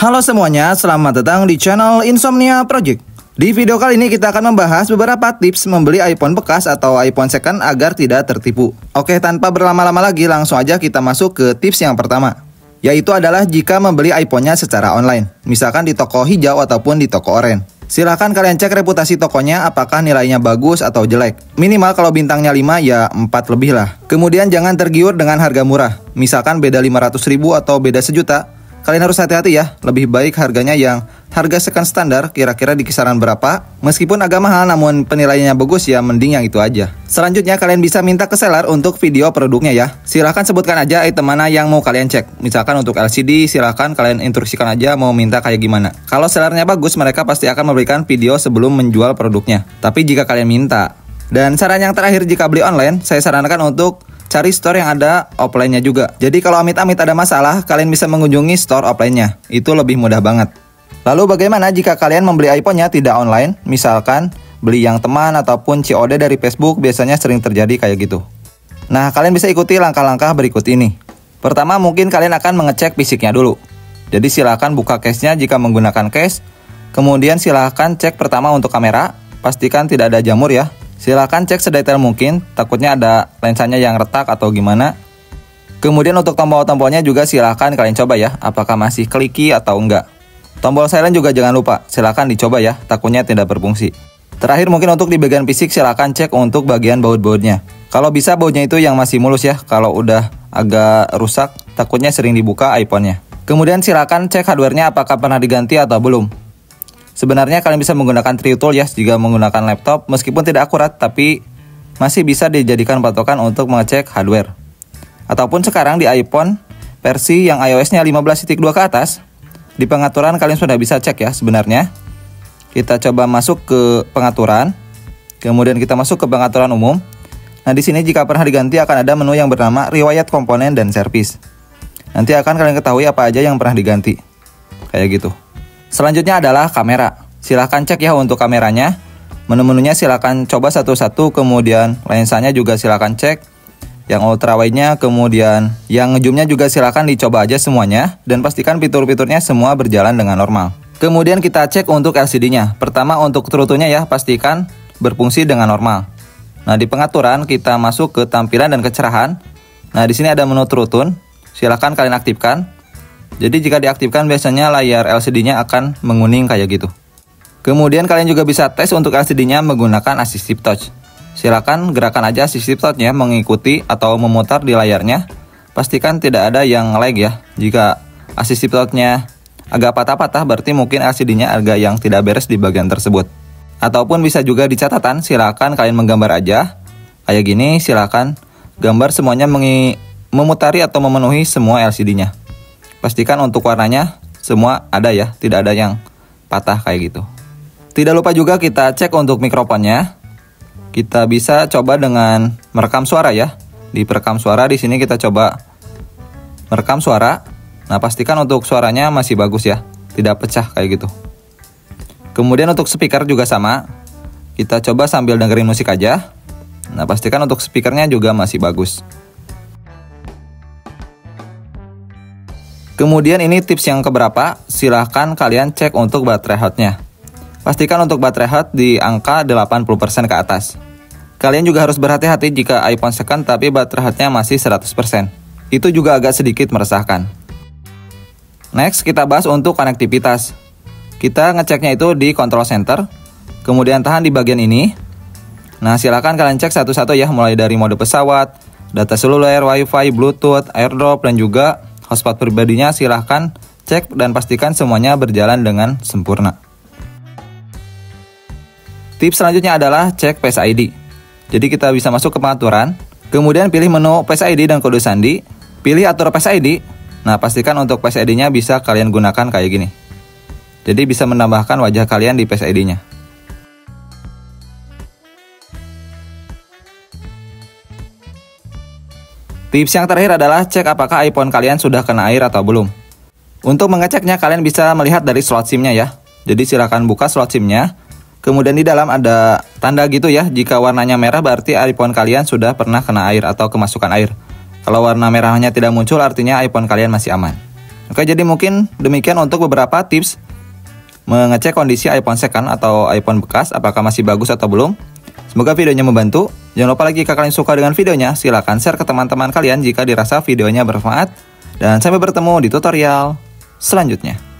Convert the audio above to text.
Halo semuanya, selamat datang di channel Insomnia Project. Di video kali ini kita akan membahas beberapa tips membeli iPhone bekas atau iPhone second agar tidak tertipu. Oke, tanpa berlama-lama lagi langsung aja kita masuk ke tips yang pertama, yaitu adalah jika membeli iPhone-nya secara online, misalkan di toko hijau ataupun di toko oranye. Silahkan kalian cek reputasi tokonya apakah nilainya bagus atau jelek. Minimal kalau bintangnya 5 ya 4 lebih lah. Kemudian jangan tergiur dengan harga murah. Misalkan beda 500.000 atau beda sejuta. Kalian harus hati-hati ya. Lebih baik harganya yang harga second standar kira-kira di kisaran berapa. Meskipun agak mahal namun penilaiannya bagus ya mending yang itu aja. Selanjutnya kalian bisa minta ke seller untuk video produknya ya. Silahkan sebutkan aja item mana yang mau kalian cek. Misalkan untuk LCD silahkan kalian instruksikan aja mau minta kayak gimana. Kalau sellernya bagus mereka pasti akan memberikan video sebelum menjual produknya. Tapi jika kalian minta. Dan saran yang terakhir jika beli online, saya sarankan untuk cari store yang ada offline-nya juga. Jadi kalau amit-amit ada masalah, kalian bisa mengunjungi store offline-nya. Itu lebih mudah banget. Lalu bagaimana jika kalian membeli iPhone-nya tidak online? Misalkan beli yang teman ataupun COD dari Facebook, biasanya sering terjadi kayak gitu. Nah, kalian bisa ikuti langkah-langkah berikut ini. Pertama, mungkin kalian akan mengecek fisiknya dulu. Jadi silakan buka case-nya jika menggunakan case. Kemudian silakan cek pertama untuk kamera, pastikan tidak ada jamur ya. Silakan cek sedetail mungkin, takutnya ada lensanya yang retak atau gimana. Kemudian untuk tombol-tombolnya juga silakan kalian coba ya, apakah masih kliki atau enggak. Tombol silent juga jangan lupa, silakan dicoba ya, takutnya tidak berfungsi. Terakhir mungkin untuk di bagian fisik silakan cek untuk bagian baut-bautnya. Kalau bisa bautnya itu yang masih mulus ya, kalau udah agak rusak, takutnya sering dibuka iPhone-nya. Kemudian silakan cek hardware-nya apakah pernah diganti atau belum. Sebenarnya kalian bisa menggunakan True Tool ya jika menggunakan laptop, meskipun tidak akurat tapi masih bisa dijadikan patokan untuk mengecek hardware. Ataupun sekarang di iPhone versi yang iOS-nya 15.2 ke atas, di pengaturan kalian sudah bisa cek ya sebenarnya. Kita coba masuk ke pengaturan, kemudian kita masuk ke pengaturan umum. Nah di sini jika pernah diganti akan ada menu yang bernama riwayat komponen dan servis. Nanti akan kalian ketahui apa aja yang pernah diganti, kayak gitu. Selanjutnya adalah kamera. Silahkan cek ya untuk kameranya. Menu-menunya silahkan coba satu-satu. Kemudian lensanya juga silahkan cek. Yang ultrawide-nya, kemudian yang zoom-nya juga silahkan dicoba aja semuanya. Dan pastikan fitur-fiturnya semua berjalan dengan normal. Kemudian kita cek untuk LCD-nya. Pertama untuk True Tone-nya ya, pastikan berfungsi dengan normal. Nah di pengaturan kita masuk ke tampilan dan kecerahan. Nah di sini ada menu True Tone. Silahkan kalian aktifkan. Jadi jika diaktifkan biasanya layar LCD-nya akan menguning kayak gitu. Kemudian kalian juga bisa tes untuk LCD-nya menggunakan Assistive Touch. Silakan gerakan aja Assistive Touch-nya mengikuti atau memutar di layarnya. Pastikan tidak ada yang lag ya. Jika Assistive Touch-nya agak patah-patah berarti mungkin LCD-nya agak yang tidak beres di bagian tersebut. Ataupun bisa juga di catatan, silakan kalian menggambar aja. Kayak gini silakan gambar semuanya memutari atau memenuhi semua LCD-nya. Pastikan untuk warnanya semua ada ya, tidak ada yang patah kayak gitu. Tidak lupa juga kita cek untuk mikrofonnya. Kita bisa coba dengan merekam suara ya. Di perekam suara di sini kita coba merekam suara. Nah, pastikan untuk suaranya masih bagus ya, tidak pecah kayak gitu. Kemudian untuk speaker juga sama. Kita coba sambil dengerin musik aja. Nah, pastikan untuk speakernya juga masih bagus. Kemudian ini tips yang keberapa, silahkan kalian cek untuk baterai health-nya. Pastikan untuk baterai health di angka 80% ke atas. Kalian juga harus berhati-hati jika iPhone second tapi baterai health-nya masih 100%. Itu juga agak sedikit meresahkan. Next kita bahas untuk konektivitas. Kita ngeceknya itu di control center, kemudian tahan di bagian ini. Nah silahkan kalian cek satu-satu ya, mulai dari mode pesawat, data seluler, wifi, bluetooth, airdrop, dan juga hotspot pribadinya silahkan cek dan pastikan semuanya berjalan dengan sempurna. Tips selanjutnya adalah cek Face ID. Jadi kita bisa masuk ke pengaturan, kemudian pilih menu Face ID dan kode sandi, pilih atur Face ID. Nah pastikan untuk Face ID-nya bisa kalian gunakan kayak gini. Jadi bisa menambahkan wajah kalian di Face ID-nya. Tips yang terakhir adalah cek apakah iPhone kalian sudah kena air atau belum. Untuk mengeceknya kalian bisa melihat dari slot SIM-nya ya. Jadi silakan buka slot SIM-nya. Kemudian di dalam ada tanda gitu ya. Jika warnanya merah berarti iPhone kalian sudah pernah kena air atau kemasukan air. Kalau warna merahnya tidak muncul artinya iPhone kalian masih aman. Oke, jadi mungkin demikian untuk beberapa tips mengecek kondisi iPhone second atau iPhone bekas, apakah masih bagus atau belum. Semoga videonya membantu. Jangan lupa lagi jika kalian suka dengan videonya, silahkan share ke teman-teman kalian jika dirasa videonya bermanfaat. Dan sampai bertemu di tutorial selanjutnya.